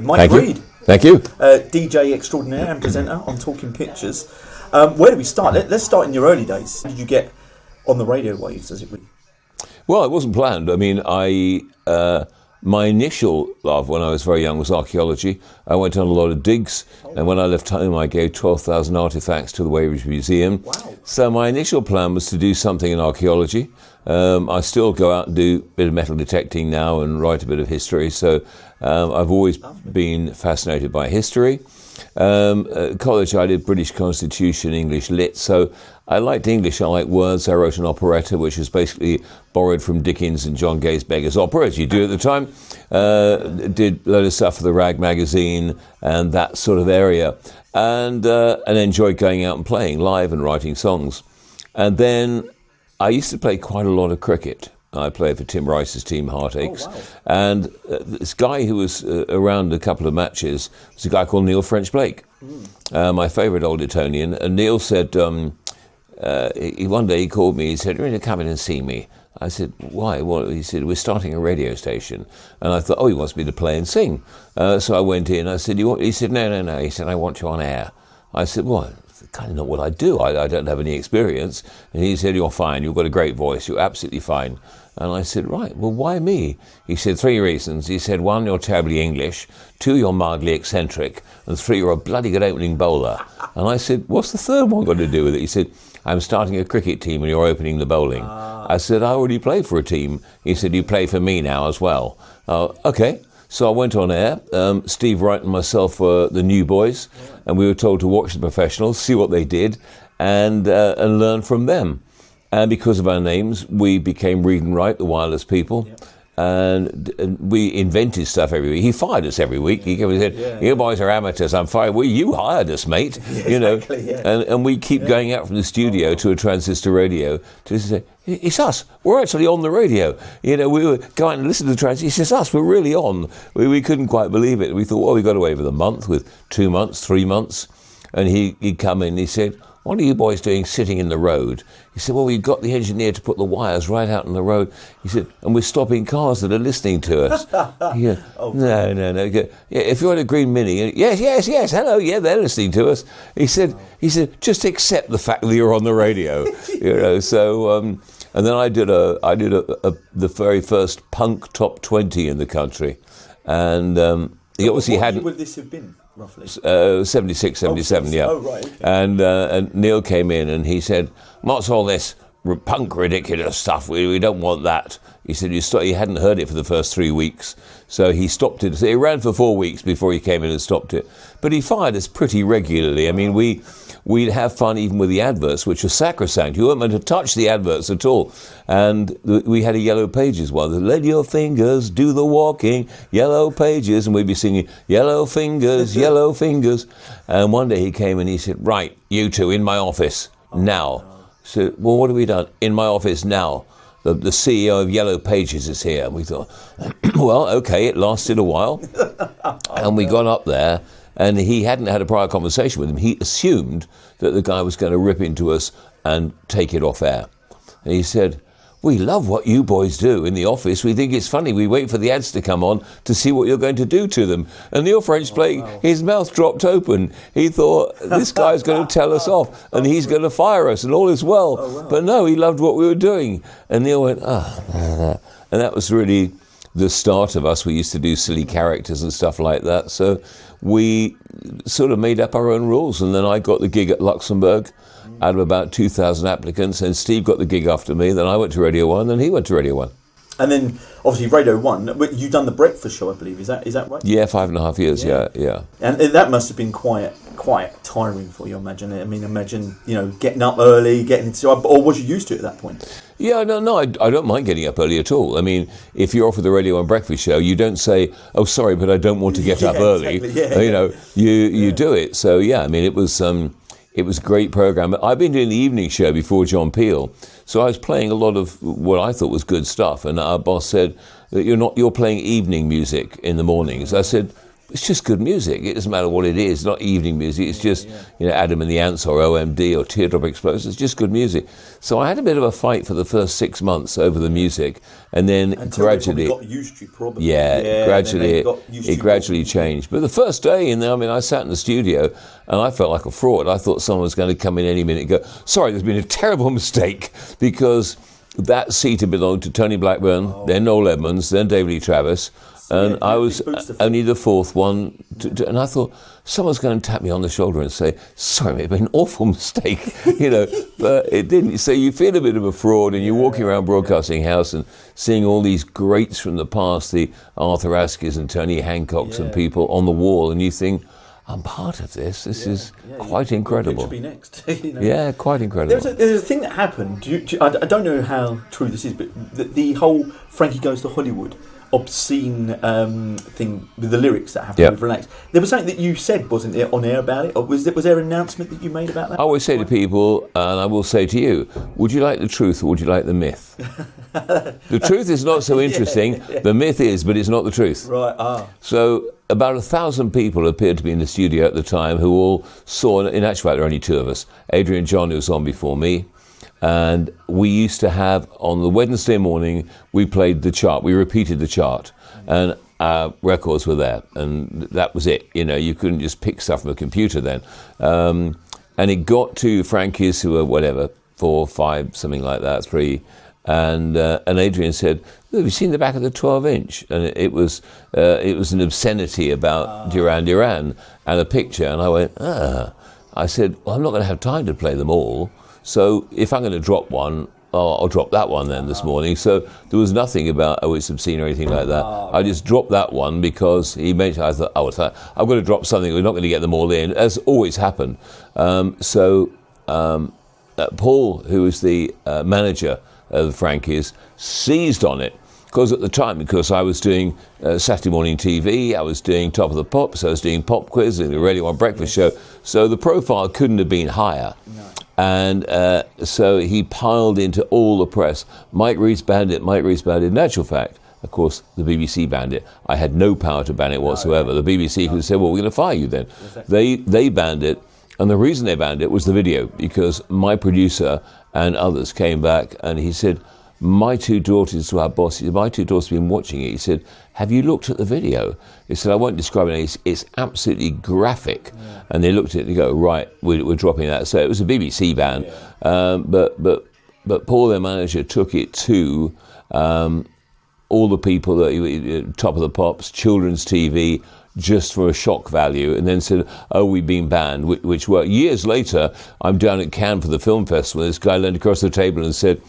Mike Reed. Thank you. DJ extraordinaire and presenter on Talking Pictures. Where do we start? Let's start in your early days. Did you get on the radio waves, as it were? Well, it wasn't planned. I mean, my initial love when I was very young was archaeology. I went on a lot of digs, and when I left home, I gave 12,000 artifacts to the Weybridge Museum. Wow. So my initial plan was to do something in archaeology. I still go out and do a bit of metal detecting now and write a bit of history. So I've always been fascinated by history. At college, I did British Constitution, English Lit, so I liked English, I liked words. I wrote an operetta, which was basically borrowed from Dickens and John Gay's Beggar's Opera, as you do at the time. Did a load of stuff for the Rag magazine and that sort of area, and enjoyed going out and playing live and writing songs. And then I used to play quite a lot of cricket. I played for Tim Rice's team, Heartaches. Oh, wow. And this guy who was around a couple of matches was a guy called Neil French Blake, my favourite old Etonian. And Neil said, one day he called me, he said, "You're going to come in and see me." I said, "Why?" Well, he said, "We're starting a radio station." And I thought, he wants me to play and sing. So I went in, I said, He said, no. He said, "I want you on air." I said, "Well, kind of not what I do. I don't have any experience." And he said, "You're fine. You've got a great voice. You're absolutely fine." And I said, "Right, well, why me?" He said, 3 reasons. He said, 1, you're terribly English. 2, you're mildly eccentric. And 3, you're a bloody good opening bowler. And I said, "What's the third one got to do with it?" He said, "I'm starting a cricket team and you're opening the bowling." I said, "I already play for a team." He said, "You play for me now as well." Okay. So I went on air. Steve Wright and myself were the new boys, and we were told to watch the professionals, see what they did, and learn from them. And because of our names, we became Read and Write, the wireless people. Yep. And we invented stuff every week. He fired us every week. He said, "You boys are amateurs. I'm fired." "Well, you hired us, mate." You know. Exactly, yeah. And we keep going out from the studio to a transistor radio to say, "It's us. We're actually on the radio." You know, we would go out and listen to the transistor. He says, "Us. We're really on." We couldn't quite believe it. We thought, well, we got away with a month, with 2 months, 3 months. And he'd come in and he said, "What are you boys doing sitting in the road?" He said, "Well, we got the engineer to put the wires right out in the road." He said, "And we're stopping cars that are listening to us." Yeah. No. Yeah, if you're in a green Mini, yes, hello, yeah, they're listening to us. He said, "Just accept the fact that you're on the radio." You know, so, and then I did the very first punk top 20 in the country. And he obviously hadn't... What would this have been? Roughly 76, 77, yeah. Oh, right. Okay. And Neil came in and he said, "What's all this punk ridiculous stuff? We don't want that." He said he hadn't heard it for the first 3 weeks, so he stopped it. So it ran for 4 weeks before he came in and stopped it. But he fired us pretty regularly. I mean, we'd have fun even with the adverts, which were sacrosanct. You weren't meant to touch the adverts at all. And we had a Yellow Pages one. "Let your fingers do the walking, Yellow Pages." And we'd be singing, "Yellow fingers, yellow fingers." And one day he came and he said, "Right, you two, in my office, now." So, "Well, what have we done?" "In my office now. The CEO of Yellow Pages is here." And we thought, well, okay, it lasted a while. And we got up there. And he hadn't had a prior conversation with him. He assumed that the guy was going to rip into us and take it off air. And he said, "We love what you boys do in the office. We think it's funny. We wait for the ads to come on to see what you're going to do to them." And Neil French Blake, his mouth dropped open. He thought, this guy's going to tell us off and he's going to fire us and all is well. Oh, wow. But no, he loved what we were doing. And Neil went, and that was really the start of us. We used to do silly characters and stuff like that. So we sort of made up our own rules. And then I got the gig at Luxembourg out of about 2,000 applicants. And Steve got the gig after me. Then I went to Radio 1 and he went to Radio 1. And then, obviously, Radio 1, you've done the breakfast show, I believe. Is that right? Yeah, 5.5 years, yeah. And that must have been quite tiring for you, imagine. I mean, imagine, getting up early, getting into... Or was you used to it at that point? Yeah, no, I don't mind getting up early at all. I mean, if you're off with the Radio 1 breakfast show, you don't say, "Oh, sorry, but I don't want to get up early." Exactly. You do it. So, yeah, I mean, it was a great program. I've been doing the evening show before John Peel, so I was playing a lot of what I thought was good stuff. And our boss said that you're playing evening music in the mornings. I said, it's just good music. It doesn't matter what it is. It's not evening music. It's just, Adam and the Ants or OMD or Teardrop Explosion. It's just good music. So I had a bit of a fight for the first 6 months over the music, and then until gradually, they got used to you, probably. Gradually it gradually changed. But the first day in there, I sat in the studio and I felt like a fraud. I thought someone was going to come in any minute and go, sorry, there's been a terrible mistake, because that seat had belonged to Tony Blackburn, then Noel Edmonds, then David Lee Travis, and I was only the fourth one. And I thought, someone's going to tap me on the shoulder and say, sorry, mate, it's been an awful mistake, but it didn't. So you feel a bit of a fraud, and you're walking around Broadcasting House and seeing all these greats from the past, the Arthur Askers and Tony Hancocks and people on the wall, and you think, I'm part of this. This is quite incredible. It should be next. Yeah, quite incredible. There's a thing that happened. I don't know how true this is, but the whole Frankie Goes to Hollywood obscene thing with the lyrics that happened with Relax. There was something that you said, wasn't there, on air about it? Or was there an announcement that you made about that? I always say to people, and I will say to you, would you like the truth or would you like the myth? The truth is not so interesting. The myth is, but it's not the truth. Right. So about 1,000 people appeared to be in the studio at the time who all saw, in actual fact there are only two of us, Adrian John, who was on before me, and we used to have, on the Wednesday morning, we played the chart, we repeated the chart, and our records were there, and that was it. You couldn't just pick stuff from a computer then. And it got to Frankie's, who were whatever, 4, 5, something like that, 3, and Adrian said, have you seen the back of the 12-inch? And it was an obscenity about Duran Duran and a picture. And I went, I said, well, I'm not going to have time to play them all. So if I'm going to drop one, I'll drop that one then this morning. So there was nothing about, it's obscene or anything like that. I just dropped that one because he mentioned, I thought, I'm going to drop something. We're not going to get them all in, as always happened. Paul, who was the manager of the Frankies, seized on it. Because at the time, I was doing Saturday morning TV, I was doing Top of the Pops, I was doing Pop Quiz and the Radio 1 Breakfast Show, so the profile couldn't have been higher. No. And so he piled into all the press. Mike Reese banned it, Mike Reese banned it. In actual fact, of course, the BBC banned it. I had no power to ban it whatsoever. The BBC could say, well, we're going to fire you then. Exactly. They banned it, and the reason they banned it was the video, because my producer and others came back and he said, my two daughters, to our boss, my two daughters have been watching it. He said, have you looked at the video? He said, I won't describe it. It's absolutely graphic. Yeah. And they looked at it and they go, right, we're dropping that. So it was a BBC ban. Yeah. But Paul, their manager, took it to all the people, that Top of the Pops, Children's TV, just for a shock value, and then said, we've been banned, which were years later. I'm down at Cannes for the film festival. This guy leaned across the table and said,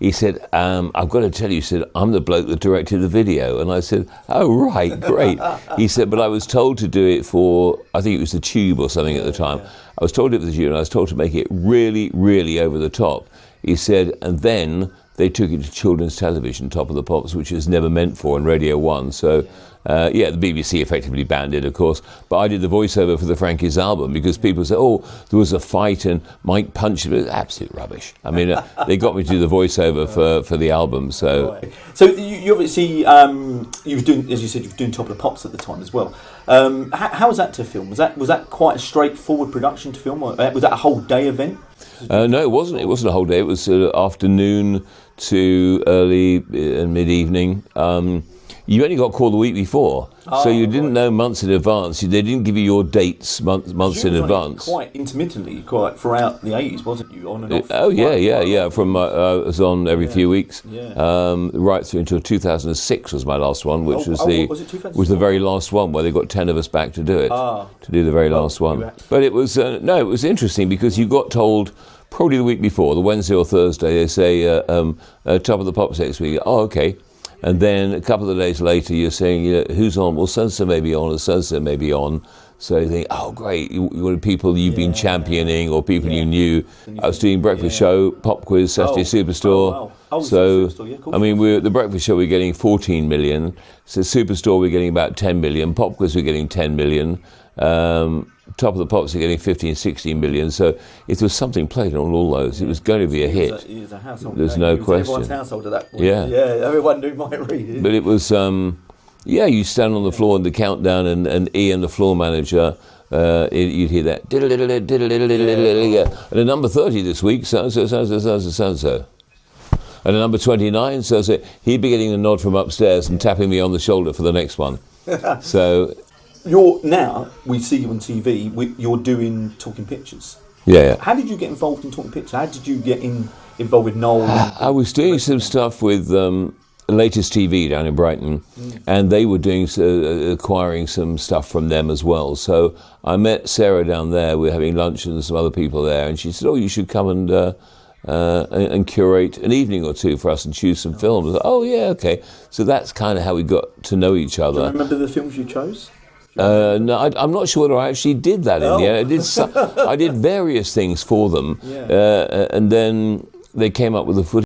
I've got to tell you, he said, I'm the bloke that directed the video. And I said, oh, right, great. He said, but I was told to do it for, I think it was the Tube or something at the time. I was told to do it for the Tube, and I was told to make it really, really over the top. He said, and then they took it to children's television, Top of the Pops, which was never meant for, on Radio 1. So, the BBC effectively banned it, of course. But I did the voiceover for the Frankie's album, because people said, there was a fight and Mike punched him. It was absolute rubbish. I mean, they got me to do the voiceover for the album. So you obviously, you were doing, as you said, you were doing Top of the Pops at the time as well. How was that to film? Was that quite a straightforward production to film? Or was that a whole day event? No, it wasn't. It wasn't a whole day. It was afternoon to early and mid-evening. You only got called the week before, so you didn't know months in advance. They didn't give you your dates months in advance. Quite intermittently, quite throughout the 80s, wasn't you? On and off. From I was on every few weeks, right through until 2006 was my last one, which was the very last one where they got 10 of us back to do it, to do the very last one. But it was it was interesting because you got told. Probably the week before, the Wednesday or Thursday, they say, Top of the Pops next week. Oh, okay. And then a couple of days later, you're saying, who's on? Well, so-and-so may be on, or so-and-so may be on. So you think, oh, great. You were people you've been championing, or people you knew. I was doing Breakfast Show, Pop Quiz, Saturday Superstore. So, I mean, the Breakfast Show, we're getting 14 million. So Superstore, we're getting about 10 million. Pop Quiz, we're getting 10 million. Top of the Pops are getting 15, 16 million. So if there was something played on all those, it was going to be a hit. It was a household. There's no question. Everyone's household at that point. Yeah, everyone knew Mike Reed. But it was, Yeah, you stand on the floor in the countdown, and Ian, the floor manager, you'd hear that. And at number 30 this week, so. And at number 29, so he'd be getting a nod from upstairs and tapping me on the shoulder for the next one. So now we see you on TV. You're doing Talking Pictures. Yeah. How did you get involved in Talking Pictures? How did you get involved with Noel? I was doing some stuff with Latest TV down in Brighton, and they were doing acquiring some stuff from them as well. So I met Sarah down there. We were having lunch and some other people there, and she said, "Oh, you should come and curate an evening or two for us and choose some films." I was like, "Oh yeah, okay." So that's kind of how we got to know each other. Do you remember the films you chose? No, I'm not sure whether I actually did that in the end. I did various things for them, and then they came up with the footage.